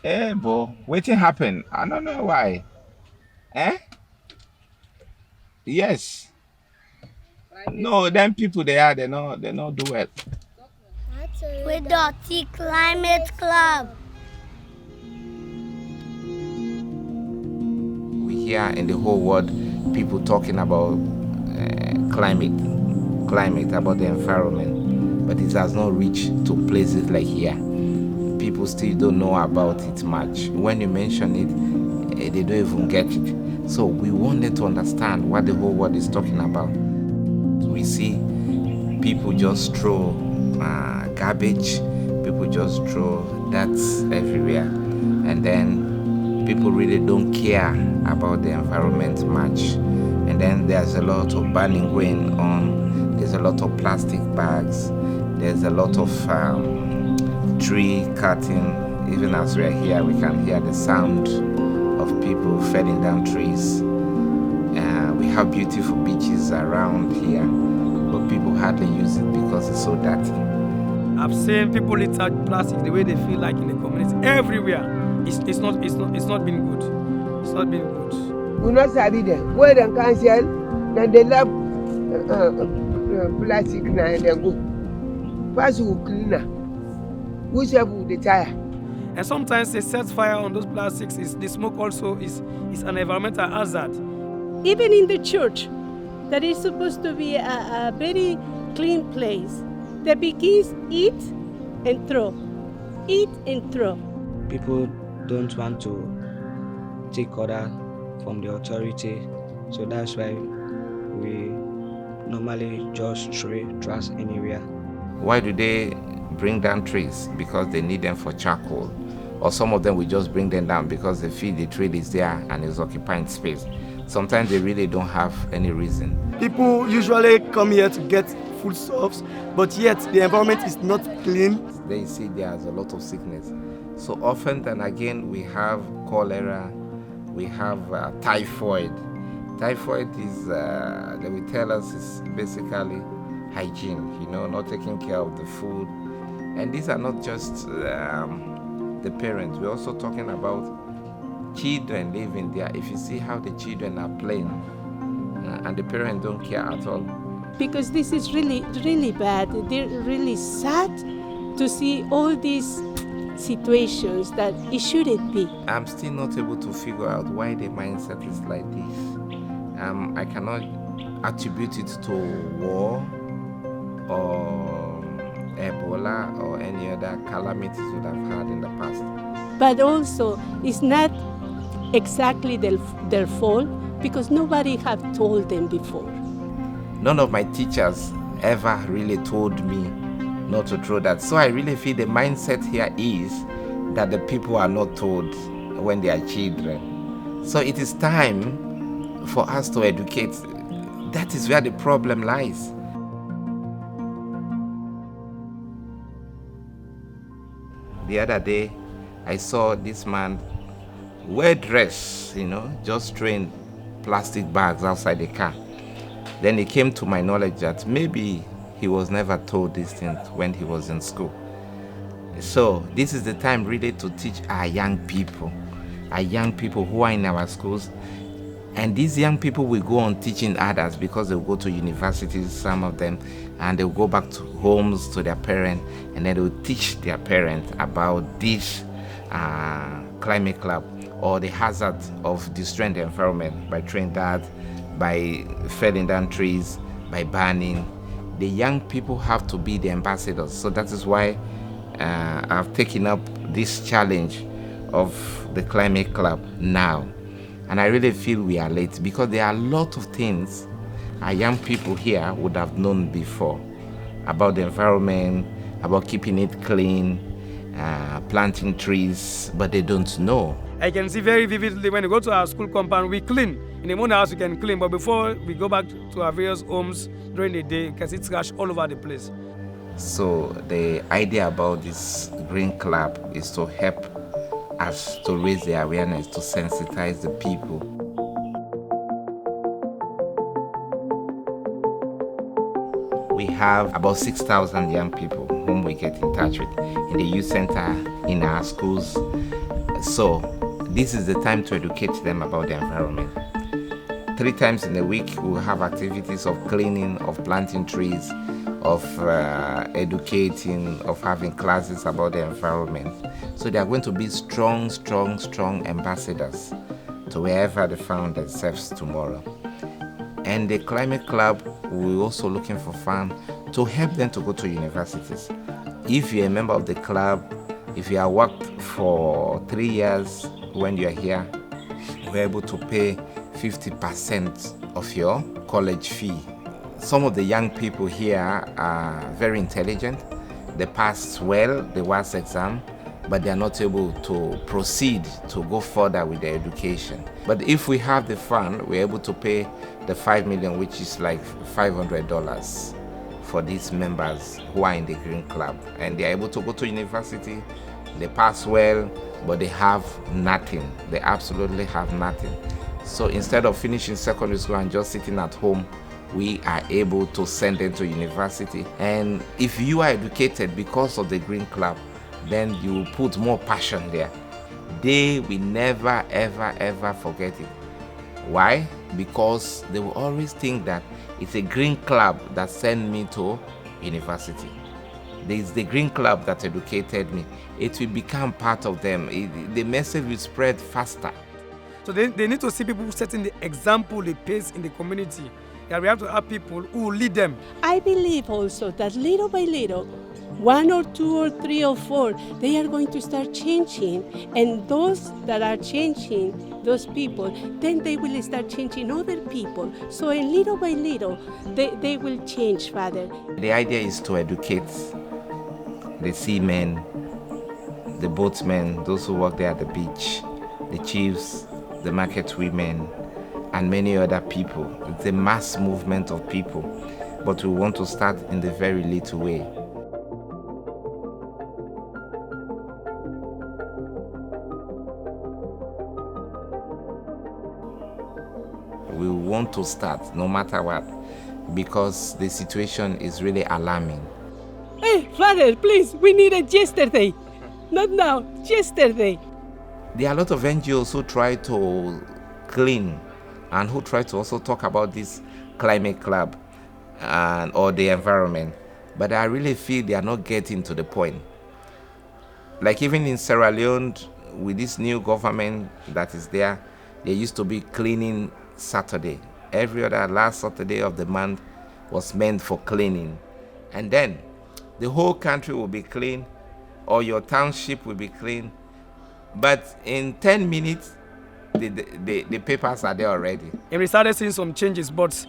Eh, boy, waiting happen. I don't know why. Eh? Yes. No, them people they not do it. With Dirty Climate Club. We hear in the whole world people talking about climate, about the environment, but it has not reached to places like here. People still don't know about it much. When you mention it, they don't even get it. So we wanted to understand what the whole world is talking about. We see people just throw garbage, people just throw that everywhere, and then people really don't care about the environment much. And then there's a lot of burning going on, there's a lot of plastic bags, there's a lot of tree cutting. Even as we're here, we can hear the sound of people felling down trees. We have beautiful beaches around here, but people hardly use it because it's so dirty. I've seen people litter plastic the way they feel like in the community everywhere. It's not been good. It's not been good. We not sabi them. Where them cancel, then they love plastic na and then go. First we cleaner. We sef we dey tire. And sometimes they set fire on those plastics. The smoke also is an environmental hazard. Even in the church, that is supposed to be a very clean place, the begins eat and throw, eat and throw. People don't want to take order from the authority, so that's why we normally just throw trash anywhere. Why do they bring down trees? Because they need them for charcoal. Or some of them will just bring them down because they feel the tree is there and is occupying space. Sometimes they really don't have any reason. People usually come here to get foodstuffs, but yet the environment is not clean. They see there's a lot of sickness. So often and again, we have cholera, we have typhoid. Typhoid is, they will tell us, is basically hygiene, not taking care of the food. And these are not just the parents. We're also talking about children living there. If you see how the children are playing and the parents don't care at all. Because this is really, really bad. They're really sad to see all these situations that it shouldn't be. I'm still not able to figure out why the mindset is like this. I cannot attribute it to war or Ebola or any other calamities we'd have had in the past. But also, it's not exactly their fault because nobody have told them before. None of my teachers ever really told me not to throw that. So I really feel the mindset here is that the people are not told when they are children. So it is time for us to educate. That is where the problem lies. The other day, I saw this man well dressed, just throwing plastic bags outside the car. Then it came to my knowledge that maybe he was never told these things when he was in school. So this is the time really to teach our young people who are in our schools. And these young people will go on teaching others because they'll go to universities, some of them, and they'll go back to homes to their parents, and then they'll teach their parents about this climate club or the hazard of destroying the environment by throwing that, by felling down trees, by burning. The young people have to be the ambassadors. So that is why I've taken up this challenge of the climate club now. And I really feel we are late because there are a lot of things our young people here would have known before about the environment, about keeping it clean, planting trees, but they don't know. I can see very vividly when you go to our school compound, we clean. In the morning house, we can clean, but before we go back to our various homes during the day, you can see trash all over the place. So the idea about this green club is to help us to raise the awareness, to sensitize the people. We have about 6,000 young people whom we get in touch with in the youth center, in our schools. So this is the time to educate them about the environment. 3 times in a week, we'll have activities of cleaning, of planting trees, of educating, of having classes about the environment. So they are going to be strong ambassadors to wherever they found themselves tomorrow. And the Climate Club, we're also looking for funds to help them to go to universities. If you're a member of the club, if you have worked for 3 years when you're here, we're able to pay 50% of your college fee. Some of the young people here are very intelligent. They passed well the WAS exam, but they are not able to proceed to go further with their education. But if we have the fund, we're able to pay the $5 million, which is like $500 for these members who are in the Green Club. And they're able to go to university, they pass well, but they have nothing. They absolutely have nothing. So instead of finishing secondary school and just sitting at home, we are able to send them to university. And if you are educated because of the Green Club, then you put more passion there. They will never, ever forget it. Why? Because they will always think that it's a Green Club that sent me to university. It's the Green Club that educated me. It will become part of them. The message will spread faster. So they need to see people setting the example, the pace in the community. That we have to have people who lead them. I believe also that little by little, 1 or 2 or 3 or 4, they are going to start changing. And those that are changing, those people, then they will start changing other people. So in little by little, they will change, Father. The idea is to educate the seamen, the boatmen, those who work there at the beach, the chiefs, the market women, and many other people. It's a mass movement of people, but we want to start in the very little way. We want to start no matter what, because the situation is really alarming. Hey, Father, please, we need it yesterday. Not now, yesterday. There are a lot of NGOs who try to clean and who try to also talk about this Climate Club or the environment. But I really feel they are not getting to the point. Like even in Sierra Leone, with this new government that is there, there used to be cleaning Saturday. Every other last Saturday of the month was meant for cleaning. And then the whole country will be clean, or your township will be clean. But in 10 minutes, the papers are there already. And we started seeing some changes, but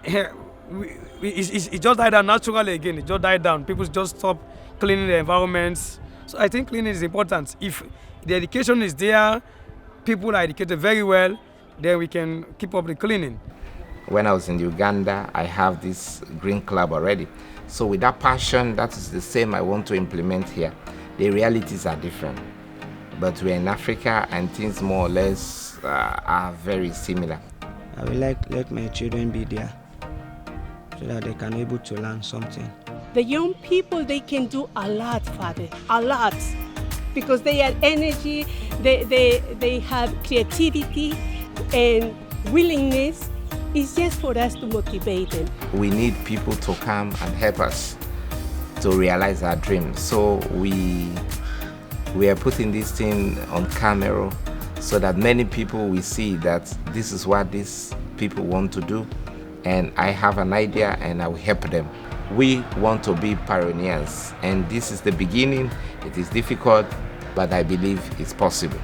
it just died down naturally again. It just died down. People just stop cleaning the environments. So I think cleaning is important. If the education is there, people are educated very well, then we can keep up the cleaning. When I was in Uganda, I have this Green Club already. So with that passion, that is the same I want to implement here. The realities are different. But we're in Africa and things more or less are very similar. I would let my children be there so that they can be able to learn something. The young people, they can do a lot, Father, a lot. Because they have energy, they have creativity and willingness. It's just for us to motivate them. We need people to come and help us to realize our dreams. So we are putting this thing on camera so that many people will see that this is what these people want to do, and I have an idea and I will help them. We want to be pioneers, and this is the beginning. It is difficult, but I believe it's possible.